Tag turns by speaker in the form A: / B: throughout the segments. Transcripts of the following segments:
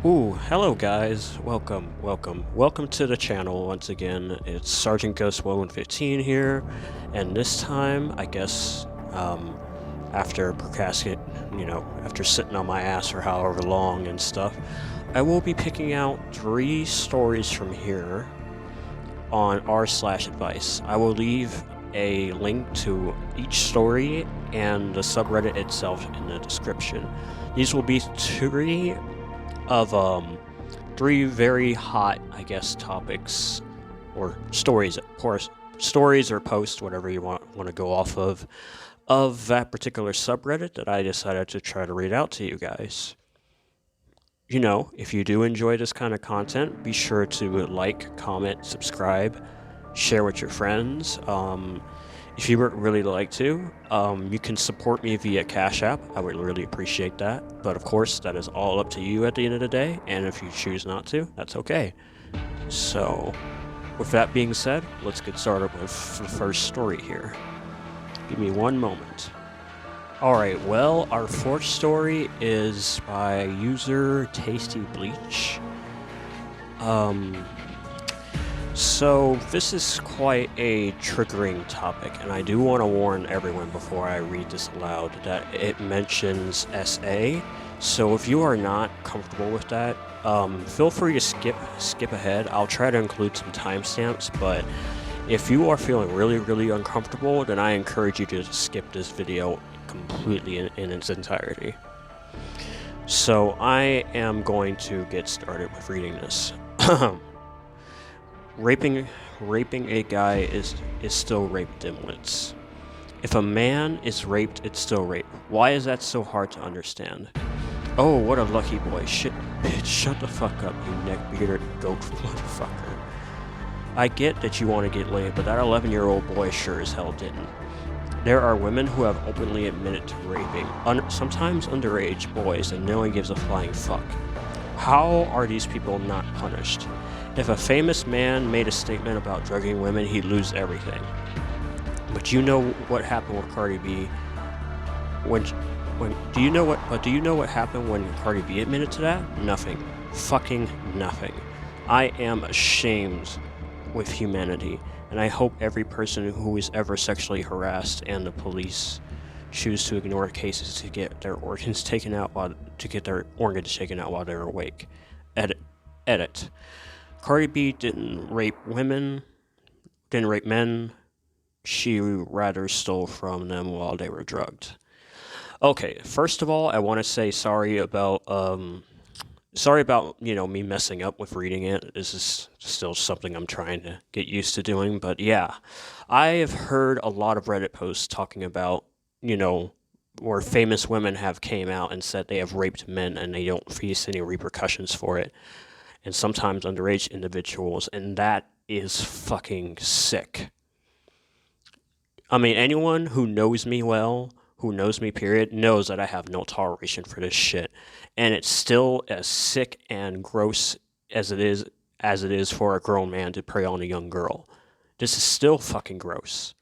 A: Ooh, hello guys. Welcome to the channel once again. It's Sergeant Ghost 115 here, and this time, I guess, after after sitting on my ass for however long and stuff, I will be picking out 3 stories from here on r/advice. I will leave a link to each story and the subreddit itself in the description. These will be three very hot, I guess, topics or stories, of course, stories or posts, whatever you want to go off of that particular subreddit that I decided to try to read out to you guys. You know, if you do enjoy this kind of content, be sure to like, comment, subscribe, share with your friends. If you would really like to, you can support me via Cash App. I would really appreciate that. But of course, that is all up to you at the end of the day. And if you choose not to, that's okay. So, with that being said, let's get started with the first story here. Give me one moment. Alright, well, our fourth story is by user Tasty Bleach. So this is quite a triggering topic, and I do want to warn everyone before I read this aloud that it mentions SA. So if you are not comfortable with that, feel free to skip ahead. I'll try to include some timestamps, but if you are feeling really uncomfortable, then I encourage you to skip this video completely in its entirety. So I am going to get started with reading this. Raping a guy is still rape, dimwits. If a man is raped, it's still rape. Why is that so hard to understand? Oh, what a lucky boy. Shit, bitch, shut the fuck up, you neckbeater goat motherfucker. I get that you want to get laid, but that 11-year-old boy sure as hell didn't. There are women who have openly admitted to raping, sometimes underage boys, and no one gives a flying fuck. How are these people not punished? If a famous man made a statement about drugging women, he'd lose everything. But you know what happened with Cardi B? Do you know what happened when Cardi B admitted to that? Nothing. Fucking nothing. I am ashamed with humanity, and I hope every person who is ever sexually harassed and the police choose to ignore cases to get their organs taken out while they're awake. Edit. Cardi B didn't rape men. She rather stole from them while they were drugged. Okay, first of all, I want to say sorry about me messing up with reading it. This is still something I'm trying to get used to doing, but yeah. I have heard a lot of Reddit posts talking about, where famous women have came out and said they have raped men and they don't face any repercussions for it. And sometimes underage individuals, and that is fucking sick. I mean, anyone who knows me well, who knows me period, knows that I have no toleration for this shit. And it's still as sick and gross as it is for a grown man to prey on a young girl. This is still fucking gross.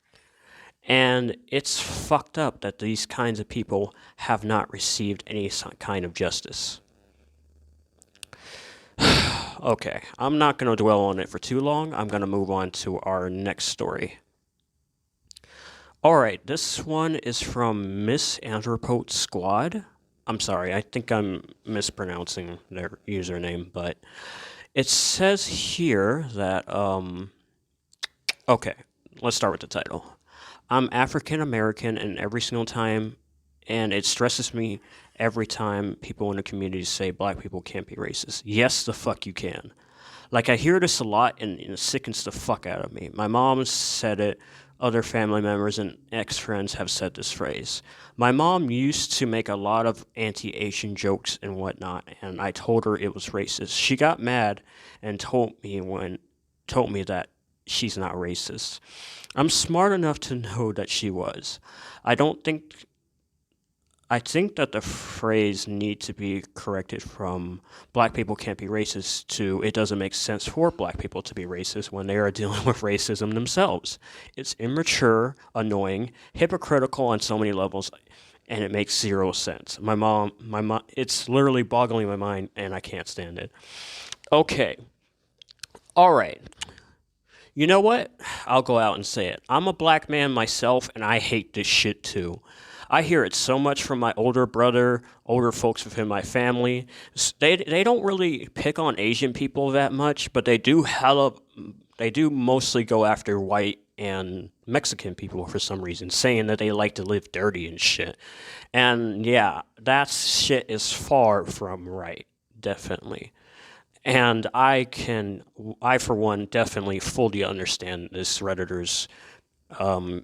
A: And it's fucked up that these kinds of people have not received any kind of justice. Okay, I'm not going to dwell on it for too long. I'm going to move on to our next story. Alright, this one is from Miss Anthropote Squad. I'm sorry, I think I'm mispronouncing their username, but it says here that, okay, let's start with the title. I'm African American, and it stresses me every time people in the community say black people can't be racist. Yes, the fuck you can. Like, I hear this a lot, and it sickens the fuck out of me. My mom said it. Other family members and ex-friends have said this phrase. My mom used to make a lot of anti-Asian jokes and whatnot, and I told her it was racist. She got mad and told me that she's not racist. I'm smart enough to know that she was. I think that the phrase needs to be corrected from black people can't be racist to it doesn't make sense for black people to be racist when they are dealing with racism themselves. It's immature, annoying, hypocritical on so many levels, and it makes zero sense. My mom, it's literally boggling my mind, and I can't stand it. Okay, all right. You know what? I'll go out and say it. I'm a black man myself, and I hate this shit too. I hear it so much from my older brother, older folks within my family. They don't really pick on Asian people that much, but they do mostly go after white and Mexican people for some reason, saying that they like to live dirty and shit. And yeah, that shit is far from right, definitely. And I for one, definitely fully understand this Redditor's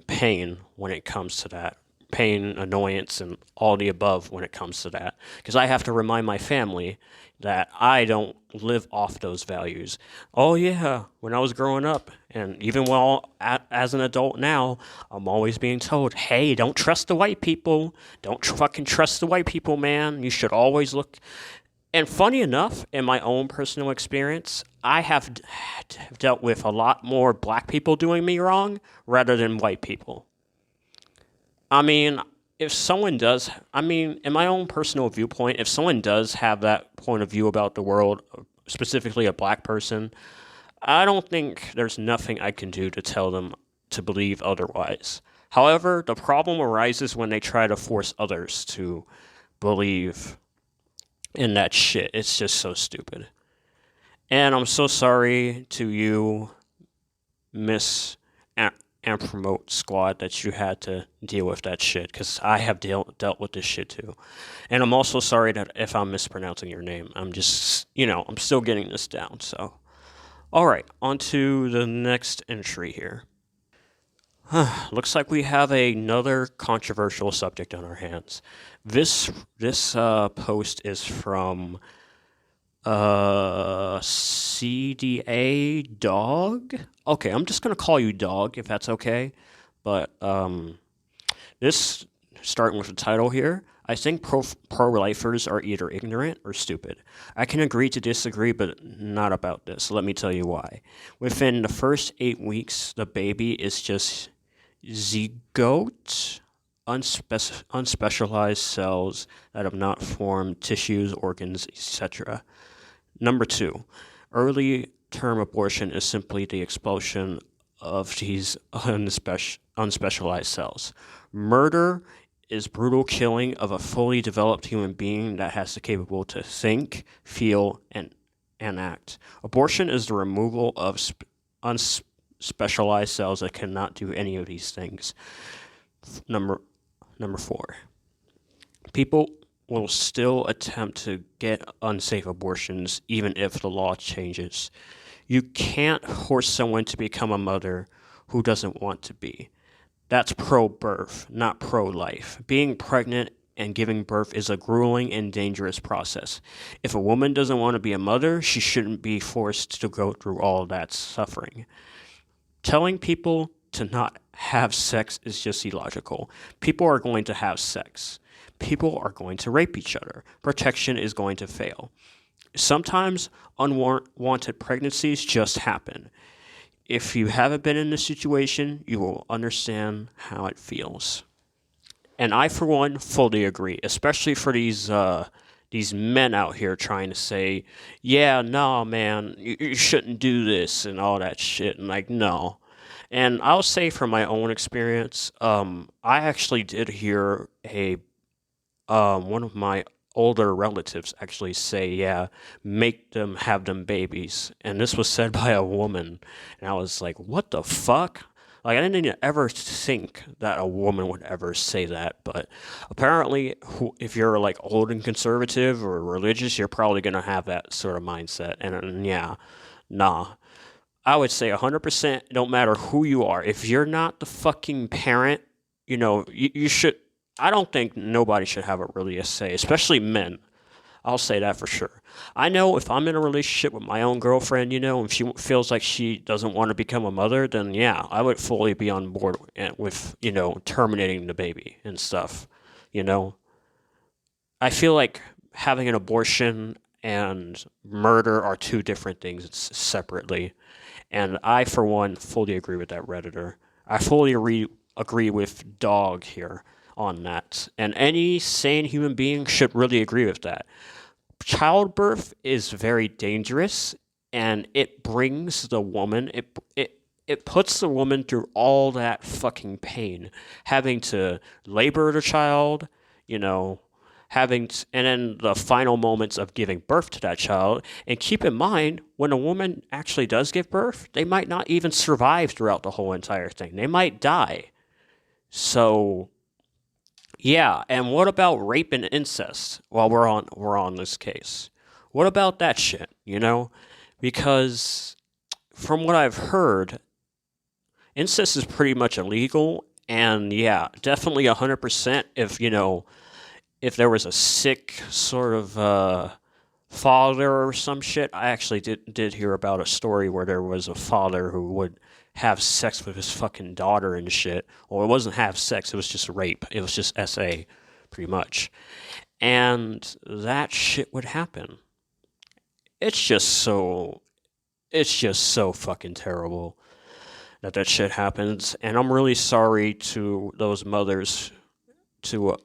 A: pain when it comes to that. Pain, annoyance, and all the above when it comes to that. Because I have to remind my family that I don't live off those values. Oh, yeah, when I was growing up, and even as an adult now, I'm always being told, hey, don't trust the white people. Don't fucking trust the white people, man. You should always look. And funny enough, in my own personal experience, I have dealt with a lot more black people doing me wrong rather than white people. I mean, if someone does, I mean, in my own personal viewpoint, if someone does have that point of view about the world, specifically a black person, I don't think there's nothing I can do to tell them to believe otherwise. However, the problem arises when they try to force others to believe in that shit. It's just so stupid. And I'm so sorry to you, Miss and Promote Squad, that you had to deal with that shit, because I have dealt with this shit too. And I'm also sorry that if I'm mispronouncing your name. I'm just, I'm still getting this down. So, all right, on to the next entry here. Looks like we have another controversial subject on our hands. This post is from CDA Dog. Okay, I'm just gonna call you Dog if that's okay. But this starting with the title here. I think pro-lifers are either ignorant or stupid. I can agree to disagree, but not about this. Let me tell you why. Within the first 8 weeks, the baby is just zygote, unspecialized cells that have not formed tissues, organs, etc. Number two, early term abortion is simply the expulsion of these unspecialized cells. Murder is brutal killing of a fully developed human being that has the capable to think, feel, and act. Abortion is the removal of unspecialized cells that cannot do any of these things. Number four, people will still attempt to get unsafe abortions even if the law changes. You can't force someone to become a mother who doesn't want to be. That's pro-birth, not pro-life. Being pregnant and giving birth is a grueling and dangerous process. If a woman doesn't want to be a mother, she shouldn't be forced to go through all that suffering. Telling people to not have sex is just illogical. People are going to have sex. People are going to rape each other. Protection is going to fail. Sometimes unwanted pregnancies just happen. If you haven't been in this situation, you will understand how it feels. And I, for one, fully agree, especially for these men out here trying to say, yeah, no, man, you shouldn't do this and all that shit. And like, no. And I'll say from my own experience, I actually did hear one of my older relatives actually say, yeah, make them have them babies. And this was said by a woman. And I was like, what the fuck? Like, I didn't even ever think that a woman would ever say that. But apparently, if you're like old and conservative or religious, you're probably going to have that sort of mindset. And yeah, nah. I would say 100%, don't matter who you are. If you're not the fucking parent, you should. I don't think nobody should have a really a say, especially men. I'll say that for sure. I know if I'm in a relationship with my own girlfriend, if she feels like she doesn't want to become a mother, then yeah, I would fully be on board with, terminating the baby and stuff, I feel like having an abortion and murder are two different things separately. And I, for one, fully agree with that Redditor. I fully agree with Dog here. on that. And any sane human being should really agree with that. Childbirth is very dangerous, and it brings the woman, it puts the woman through all that fucking pain, having to labor the child, you know, and then the final moments of giving birth to that child. And keep in mind, when a woman actually does give birth, they might not even survive throughout the whole entire thing. They might die. So, yeah. And what about rape and incest? While we're on this case, what about that shit? Because from what I've heard, incest is pretty much illegal. And yeah, definitely 100%. If there was a sick sort of father or some shit. I actually did hear about a story where there was a father who would have sex with his fucking daughter and shit. Or it wasn't have sex, it was just rape. It was just SA, pretty much. And that shit would happen. It's just so fucking terrible that shit happens. And I'm really sorry to those mothers, to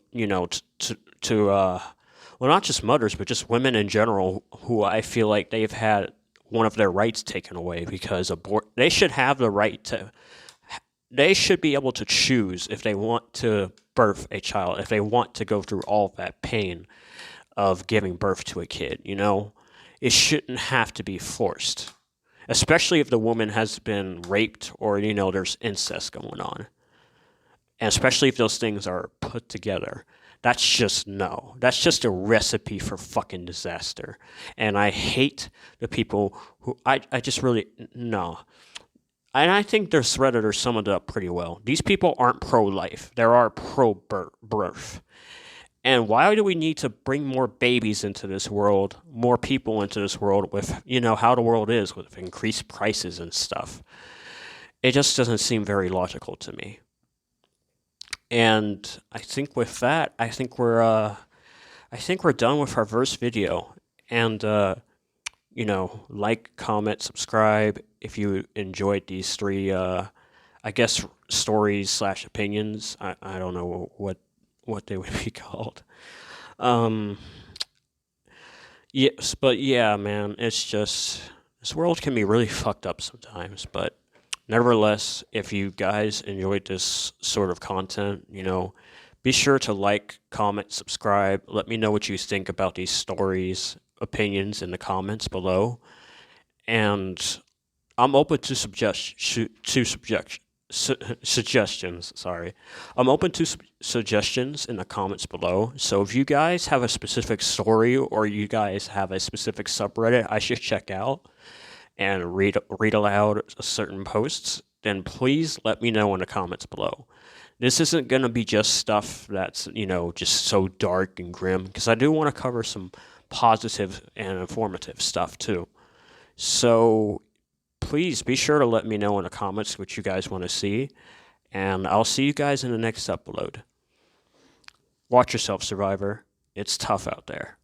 A: well, not just mothers, but just women in general, who I feel like they've had one of their rights taken away, because they should have the right they should be able to choose if they want to birth a child, if they want to go through all that pain of giving birth to a kid. It shouldn't have to be forced, especially if the woman has been raped or, there's incest going on. And especially if those things are put together. That's just a recipe for fucking disaster. And I hate the people who, I just really, no. And I think this Redditor summed it up pretty well. These people aren't pro-life. They are pro-birth. And why do we need to bring more babies into this world, more people into this world with, how the world is, with increased prices and stuff? It just doesn't seem very logical to me. And I think with that, I think we're done with our first video. And like, comment, subscribe if you enjoyed these three, I guess, stories / opinions. I don't know what they would be called. Yes, but yeah, man, it's just, this world can be really fucked up sometimes, but nevertheless, if you guys enjoyed this sort of content, be sure to like, comment, subscribe. Let me know what you think about these stories, opinions in the comments below. And I'm open to suggestions. Sorry. I'm open to suggestions in the comments below. So if you guys have a specific story, or you guys have a specific subreddit I should check out and read aloud certain posts, then please let me know in the comments below. This isn't going to be just stuff that's, just so dark and grim, because I do want to cover some positive and informative stuff too. So please be sure to let me know in the comments what you guys want to see, and I'll see you guys in the next upload. Watch yourself, Survivor. It's tough out there.